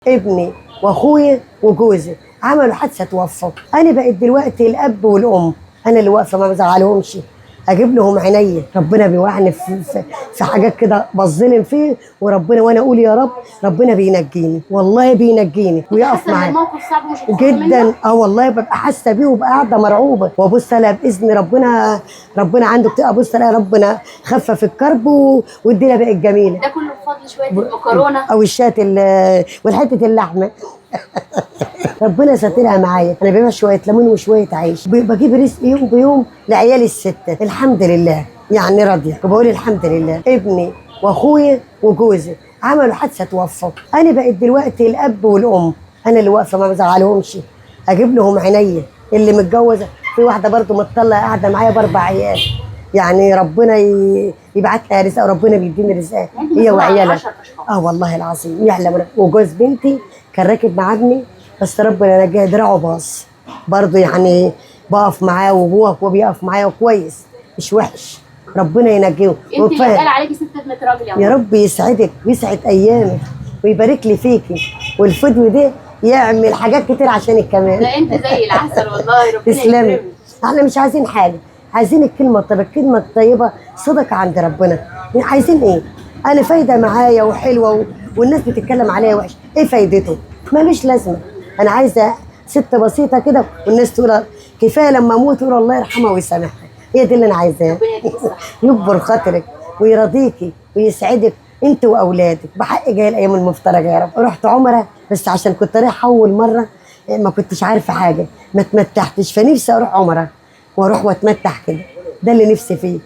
ابني واخويا وجوزي عملوا حادثه توفوا. انا بقيت دلوقتي الاب والام، انا اللي واقفه ما بزعلهمش، اجيب لهم عينيا. ربنا بيوعني في حاجات كده بظلم فيه، وربنا وانا اقول يا رب ربنا بينجيني، والله بينجيني ويقف معايا. الموقف صعب مش جدا. والله ببقى حاسه بيه وببقى قاعده مرعوبه، وابص الاقي باذن ربنا عنده بتبقى، ابص الاقي ربنا خفف الكرب والدنيا بقت جميله. ده كله بفضل شويه المكرونه او الشات والحته اللحمه. ربنا ساترها معايا. انا ببيع شويه ليمون وشويه عيش، بجيب رزق يوم بيوم لعيالي السته، الحمد لله يعني راضيه، وبقول الحمد لله. ابني واخويا وجوزي عملوا حادثه توفوا. انا بقيت دلوقتي الاب والام، انا اللي واقفه ما بزعلهمش، اجيب لهم عينيا. اللي متجوزه، في واحده برضو متطلقه قاعده معايا ب4 عيال، يعني ربنا يبعت لها رزق، وربنا بيديني رزقها هي وعيالها. والله العظيم يعلم. وجوز بنتي كان راكب مع ابني، بس ربنا نجاه، دراعه باص برضه، يعني بقف معاه وهو بيقف معايا كويس، مش وحش. ربنا ينجيه. انت اللي اتقال عليكي ست ابنة راجل يا رب يسعدك ويسعد ايامك ويبارك لي فيكي، والفدوه ده يعمل حاجات كتير عشانك كمان. لا انت زي العسل والله، ربنا تسلمي. يكرمك. احنا مش عايزين حاجه، عايزين الكلمه الطيبه. الكلمه الطيبه صدقه عند ربنا. عايزين ايه؟ انا فايده معايا وحلوه والناس بتتكلم عليا وحش، ايه فايدته؟ ماليش لازمه. انا عايزه ست بسيطه كده، والناس تقول كفايه لما اموت تقول الله يرحمها ويسامحها. هي دي اللي انا عايزاها. يكبر خاطرك ويرضيكي ويسعدك انت واولادك. بحق جاي الايام المفترجه يا رب. رحت عمره بس عشان كنت رايحه اول مره، ما كنتش عارفه حاجه، ما اتمتعتش، فنفسي اروح عمره واروح واتمتع كده. ده اللي نفسي فيه.